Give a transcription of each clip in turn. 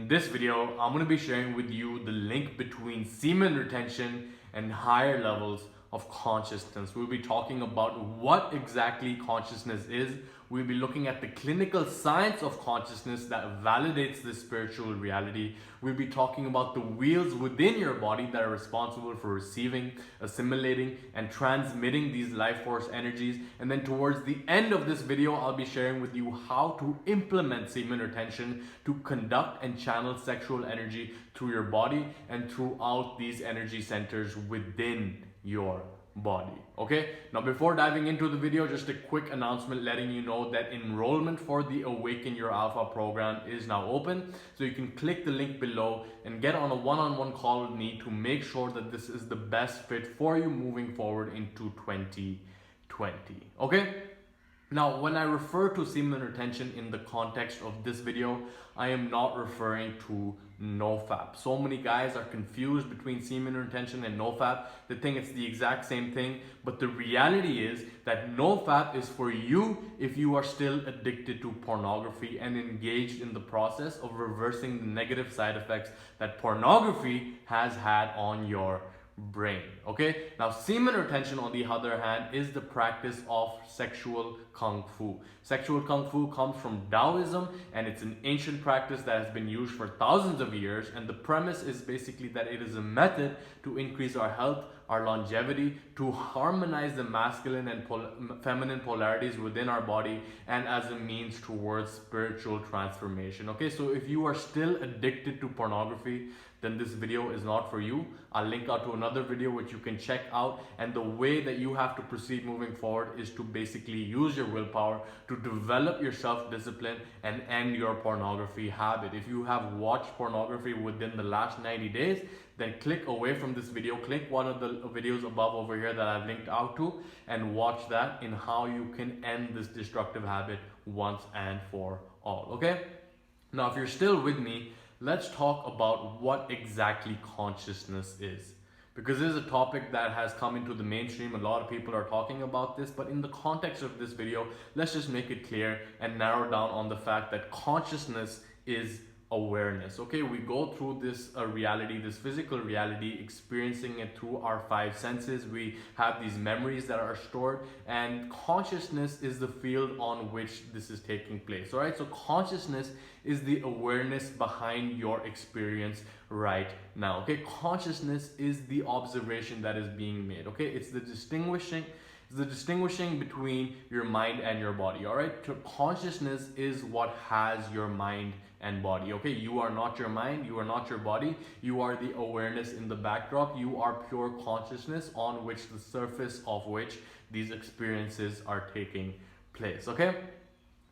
In this video, I'm going to be sharing with you the link between semen retention and higher levels of consciousness. We'll be talking about what exactly consciousness is. We'll be looking at the clinical science of consciousness that validates this spiritual reality. We'll be talking about the wheels within your body that are responsible for receiving, assimilating, and transmitting these life force energies. And then towards the end of this video, I'll be sharing with you how to implement semen retention to conduct and channel sexual energy through your body and throughout these energy centers within your body. Okay, now before diving into the video, just a quick announcement letting you know that enrollment for the Awaken Your Alpha program is now open. So you can click the link below and get on a one-on-one call with me to make sure that this is the best fit for you moving forward into 2020. Okay, now when I refer to semen retention in the context of this video, I am not referring to NoFap. So many guys are confused between semen retention and NoFap. They think it's the exact same thing, but the reality is that NoFap is for you if you are still addicted to pornography and engaged in the process of reversing the negative side effects that pornography has had on your brain. Okay, now semen retention on the other hand is the practice of sexual kung fu. Sexual kung fu comes from Taoism, and it's an ancient practice that has been used for thousands of years, and the premise is basically that it is a method to increase our health, our longevity, to harmonize the masculine and feminine polarities within our body, and as a means towards spiritual transformation. Okay, so if you are still addicted to pornography, then this video is not for you. I'll link out to another video which you can check out, and the way that you have to proceed moving forward is to basically use your willpower to develop your self-discipline and end your pornography habit. If you have watched pornography within the last 90 days, then click away from this video, click one of the videos above over here that I've linked out to, and watch that in how you can end this destructive habit once and for all. Okay, now if you're still with me, let's talk about what exactly consciousness is, because this is a topic that has come into the mainstream. A lot of people are talking about this, but in the context of this video, let's just make it clear and narrow down on the fact that consciousness is awareness. Okay, we go through this reality, this physical reality, experiencing it through our five senses. We have these memories that are stored, and consciousness is the field on which this is taking place. All right, so consciousness is the awareness behind your experience right now. Okay, consciousness is the observation that is being made. Okay, it's the distinguishing between your mind and your body. All right, so consciousness is what has your mind and body. Okay, you are not your mind, you are not your body, you are the awareness in the backdrop. You are pure consciousness on which the surface of which these experiences are taking place. Okay,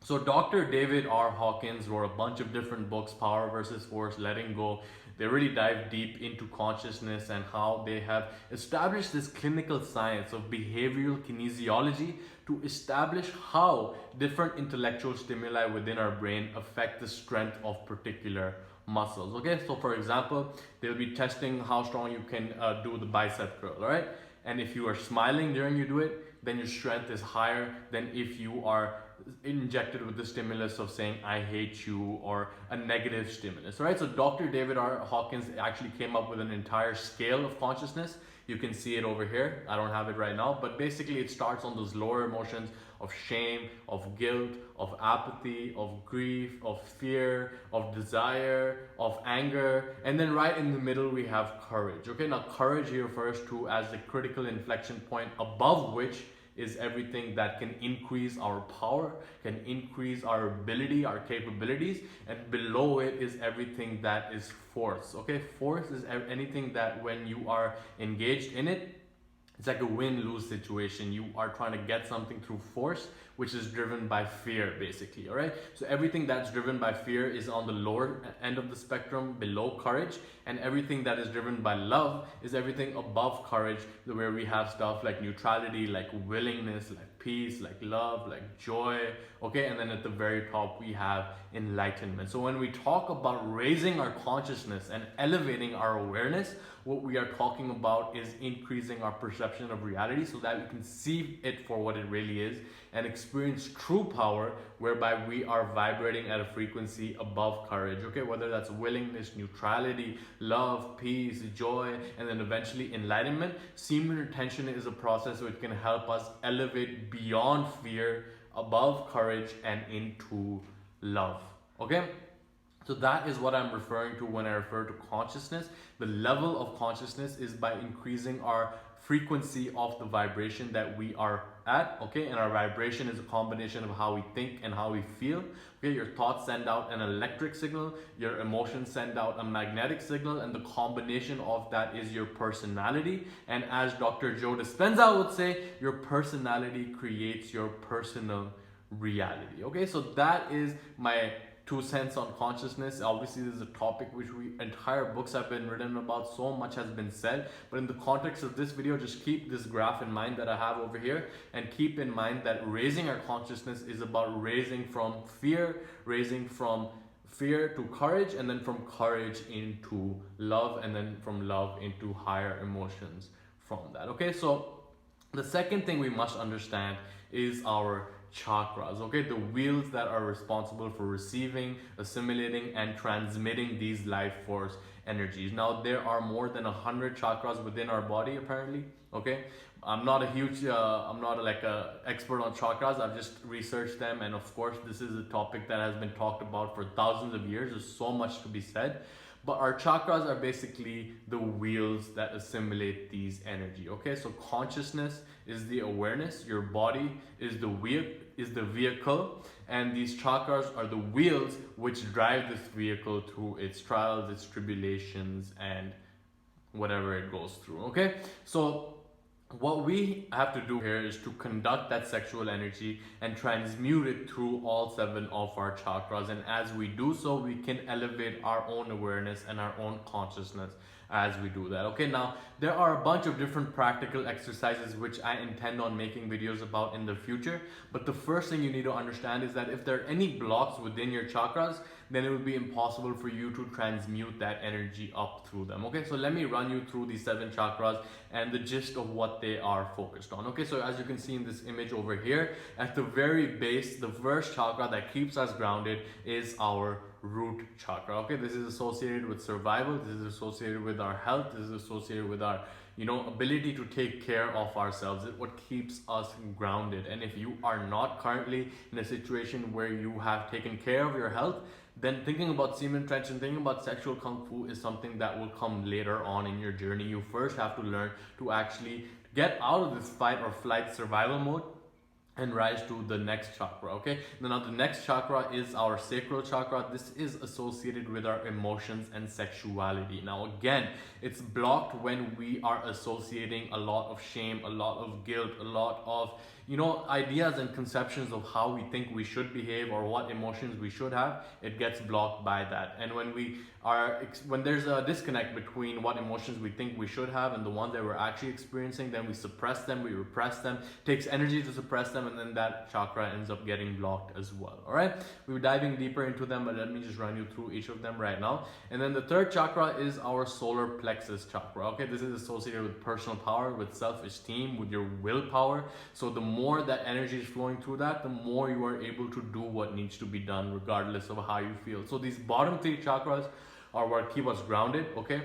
so Dr. David R Hawkins wrote a bunch of different books: Power versus Force, Letting Go. They really dive deep into consciousness and how they have established this clinical science of behavioral kinesiology to establish how different intellectual stimuli within our brain affect the strength of particular muscles. Okay, so for example, they'll be testing how strong you can do the bicep curl. All right, and if you are smiling during you do it, then your strength is higher than if you are injected with the stimulus of saying I hate you, or a negative stimulus. Right, so Dr. David R Hawkins actually came up with an entire scale of consciousness. You can see it over here. I don't have it right now, but basically it starts on those lower emotions of shame, of guilt, of apathy, of grief, of fear, of desire, of anger, and then right in the middle we have courage. Okay, now courage here refers to as the critical inflection point above which is everything that can increase our power, can increase our ability, our capabilities, and below it is everything that is force. Okay, force is anything that when you are engaged in it, it's like a win-lose situation. You are trying to get something through force, which is driven by fear, basically. All right, so everything that's driven by fear is on the lower end of the spectrum, below courage, and everything that is driven by love is everything above courage, where we have stuff like neutrality, like willingness, like peace, like love, like joy. Okay, and then at the very top we have enlightenment. So when we talk about raising our consciousness and elevating our awareness, what we are talking about is increasing our perception of reality so that we can see it for what it really is and experience experience true power, whereby we are vibrating at a frequency above courage, okay? Whether that's willingness, neutrality, love, peace, joy, and then eventually enlightenment. Semen retention is a process which can help us elevate beyond fear, above courage, and into love, okay? So that is what I'm referring to when I refer to consciousness. The level of consciousness is by increasing our frequency of the vibration that we are at, okay? And our vibration is a combination of how we think and how we feel, okay? Your thoughts send out an electric signal, your emotions send out a magnetic signal, and the combination of that is your personality. And as Dr. Joe Dispenza would say, your personality creates your personal reality, okay? So that is my 2 cents on consciousness. Obviously, this is a topic which entire books have been written about, so much has been said, but in the context of this video, just keep this graph in mind that I have over here, and keep in mind that raising our consciousness is about raising from fear to courage, and then from courage into love, and then from love into higher emotions from that, okay? So the second thing we must understand is our chakras, okay? The wheels that are responsible for receiving, assimilating, and transmitting these life force energies. Now, there are more than 100 chakras within our body, apparently, okay? I'm not like a expert on chakras. I've just researched them, and of course, this is a topic that has been talked about for thousands of years. There's so much to be said. But our chakras are basically the wheels that assimilate these energy, okay? So consciousness is the awareness, your body is the vehicle, and these chakras are the wheels which drive this vehicle through its trials, its tribulations, and whatever it goes through, okay? So what we have to do here is to conduct that sexual energy and transmute it through all 7 of our chakras. And as we do so, we can elevate our own awareness and our own consciousness as we do that, okay? Now, there are a bunch of different practical exercises which I intend on making videos about in the future. But the first thing you need to understand is that if there are any blocks within your chakras, then it would be impossible for you to transmute that energy up through them, okay? So let me run you through these 7 chakras and the gist of what they are focused on, okay? So as you can see in this image over here, at the very base, the first chakra that keeps us grounded is our root chakra, okay? This is associated with survival, this is associated with our health, this is associated with our ability to take care of ourselves. It's what keeps us grounded. And if you are not currently in a situation where you have taken care of your health, then thinking about semen retention, thinking about sexual kung fu is something that will come later on in your journey. You first have to learn to actually get out of this fight or flight survival mode and rise to the next chakra, okay? Now the next chakra is our sacral chakra. This is associated with our emotions and sexuality. Now again, it's blocked when we are associating a lot of shame, a lot of guilt, a lot of ideas and conceptions of how we think we should behave or what emotions we should have. It gets blocked by that. And when there's a disconnect between what emotions we think we should have and the ones that we're actually experiencing, then we suppress them, we repress them. It takes energy to suppress them, and then that chakra ends up getting blocked as well, all right? We're diving deeper into them, but let me just run you through each of them right now. And then the third chakra is our solar plexus chakra, okay? This is associated with personal power, with self-esteem, with your willpower. So the more that energy is flowing through that, the more you are able to do what needs to be done regardless of how you feel. So these bottom 3 chakras are what keep us grounded, okay?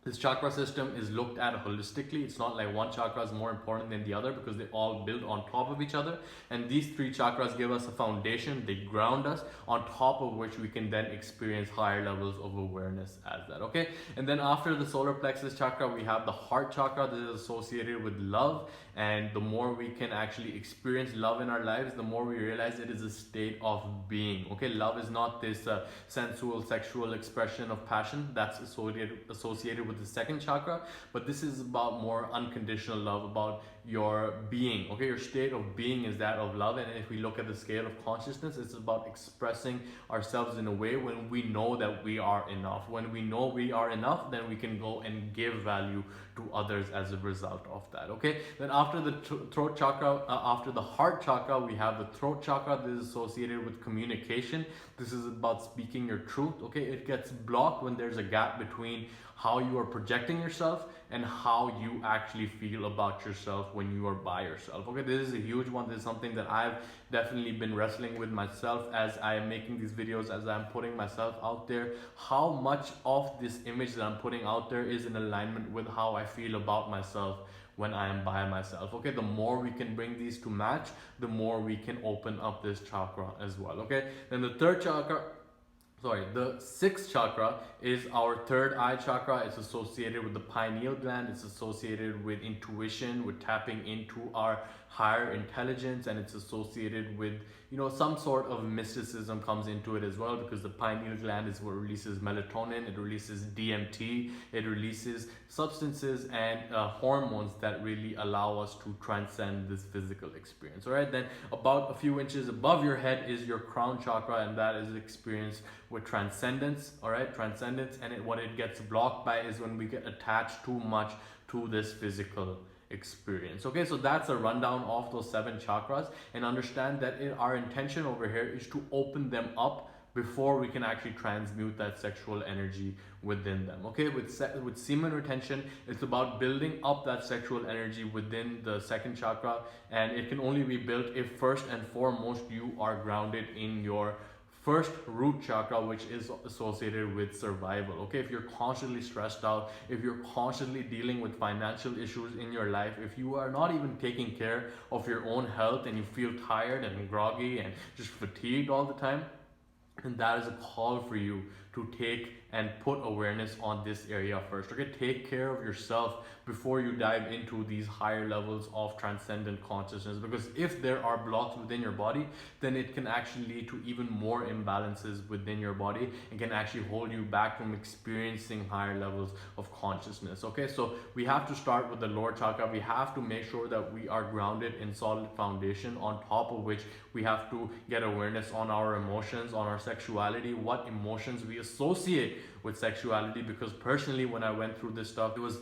This chakra system is looked at holistically. It's not like one chakra is more important than the other, because they all build on top of each other. And these 3 chakras give us a foundation. They ground us, on top of which we can then experience higher levels of awareness as that, okay? And then after the solar plexus chakra, we have the heart chakra. This is associated with love. And the more we can actually experience love in our lives, the more we realize it is a state of being, okay? Love is not this sensual, sexual expression of passion that's associated with the second chakra, but this is about more unconditional love, about your being, okay? Your state of being is that of love. And if we look at the scale of consciousness, it's about expressing ourselves in a way when we know that we are enough. When we know we are enough, then we can go and give value to others as a result of that, okay? Then after the throat chakra, after the heart chakra, we have the throat chakra. This is associated with communication. This is about speaking your truth, okay? It gets blocked when there's a gap between how you are are projecting yourself and how you actually feel about yourself when you are by yourself. Okay, this is a huge one. This is something that I've definitely been wrestling with myself as I am making these videos, as I'm putting myself out there. How much of this image that I'm putting out there is in alignment with how I feel about myself when I am by myself. Okay, the more we can bring these to match, the more we can open up this chakra as well. Okay, then the sixth chakra is our third eye chakra. It's associated with the pineal gland. It's associated with intuition, with tapping into our higher intelligence, and it's associated with, you know, some sort of mysticism comes into it as well, because the pineal gland is what releases melatonin, it releases DMT, it releases substances and hormones that really allow us to transcend this physical experience. All right, then about a few inches above your head is your crown chakra, and that is experienced with transcendence. All right, transcendence, and what it gets blocked by is when we get attached too much to this physical experience. Okay, so that's a rundown of those 7 chakras, and understand that our intention over here is to open them up before we can actually transmute that sexual energy within them. Okay, with semen retention, it's about building up that sexual energy within the second chakra, and it can only be built if first and foremost you are grounded in your first root chakra, which is associated with survival. Okay, if you're constantly stressed out, if you're constantly dealing with financial issues in your life, if you are not even taking care of your own health and you feel tired and groggy and just fatigued all the time, and that is a call for you to take and put awareness on this area first. Okay, take care of yourself before you dive into these higher levels of transcendent consciousness, because if there are blocks within your body, then it can actually lead to even more imbalances within your body and can actually hold you back from experiencing higher levels of consciousness. Okay, so we have to start with the lower chakra. We have to make sure that we are grounded in solid foundation, on top of which we have to get awareness on our emotions, on our sexuality, what emotions we associate with sexuality. Because personally, when I went through this stuff, it was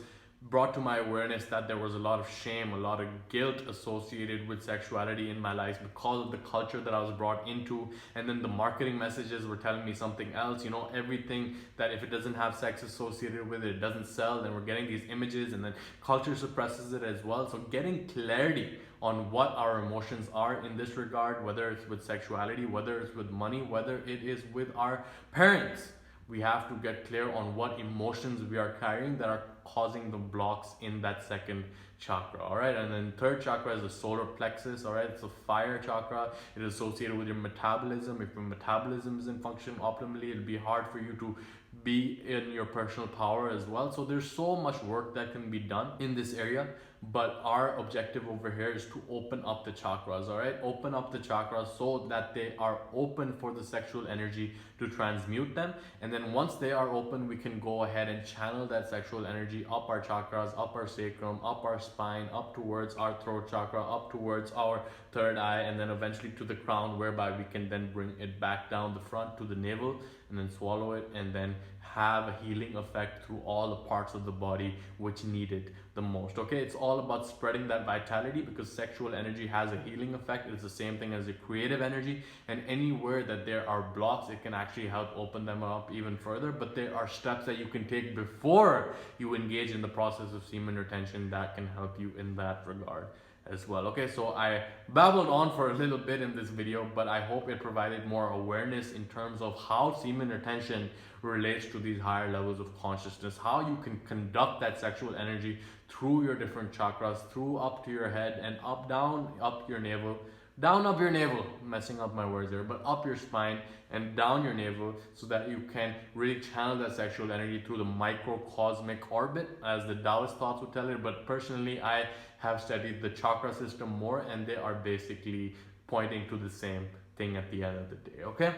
brought to my awareness that there was a lot of shame, a lot of guilt associated with sexuality in my life because of the culture that I was brought into. And then the marketing messages were telling me something else, you know, everything that if it doesn't have sex associated with it, it doesn't sell. Then we're getting these images, and then culture suppresses it as well. So getting clarity on what our emotions are in this regard, whether it's with sexuality, whether it's with money, whether it is with our parents, we have to get clear on what emotions we are carrying that are causing the blocks in that second chakra. All right, and then third chakra is the solar plexus. All right, it's a fire chakra. It is associated with your metabolism. If your metabolism isn't functioning optimally, it'll be hard for you to be in your personal power as well. So there's so much work that can be done in this area, but our objective over here is to open up the chakras. All right, open up the chakras so that they are open for the sexual energy to transmute them. And then once they are open, we can go ahead and channel that sexual energy up our chakras, up our sacrum, up our spine, up towards our throat chakra, up towards our third eye, and then eventually to the crown, whereby we can then bring it back down the front to the navel and then swallow it, and then have a healing effect through all the parts of the body which need it the most. Okay, it's all about spreading that vitality, because sexual energy has a healing effect. It's the same thing as the creative energy, and anywhere that there are blocks, it can actually help open them up even further. But there are steps that you can take before you engage in the process of semen retention that can help you in that regard as well. Okay, so I babbled on for a little bit in this video, but I hope it provided more awareness in terms of how semen retention relates to these higher levels of consciousness, how you can conduct that sexual energy through your different chakras, through up to your head and up, down, up your navel, down up your navel, messing up my words there, but up your spine and down your navel, so that you can really channel that sexual energy through the microcosmic orbit, as the Taoist thoughts would tell it. But personally, I have studied the chakra system more, and they are basically pointing to the same thing at the end of the day. Okay,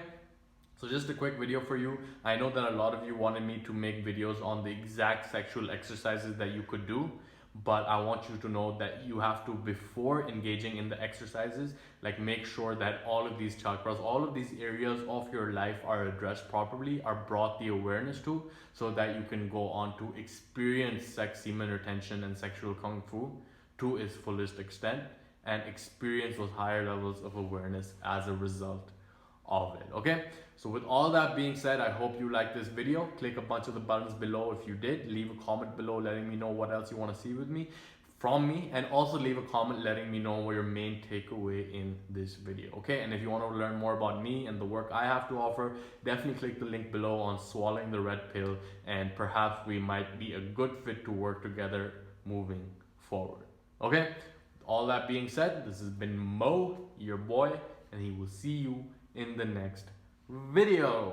so just a quick video for you. I know that a lot of you wanted me to make videos on the exact sexual exercises that you could do, but I want you to know that you have to, before engaging in the exercises, like make sure that all of these chakras, all of these areas of your life are addressed properly, are brought the awareness to, so that you can go on to experience sex, semen retention, and sexual kung fu to its fullest extent, and experience those higher levels of awareness as a result of it. Okay, so with all that being said, I hope you like this video. Click a bunch of the buttons below if you did. Leave a comment below letting me know what else you want to see with me from me, and also leave a comment letting me know what your main takeaway in this video. Okay, and if you want to learn more about me and the work I have to offer, definitely click the link below on swallowing the red pill, and perhaps we might be a good fit to work together moving forward. Okay, all that being said, this has been Mo, your boy, and he will see you in the next video.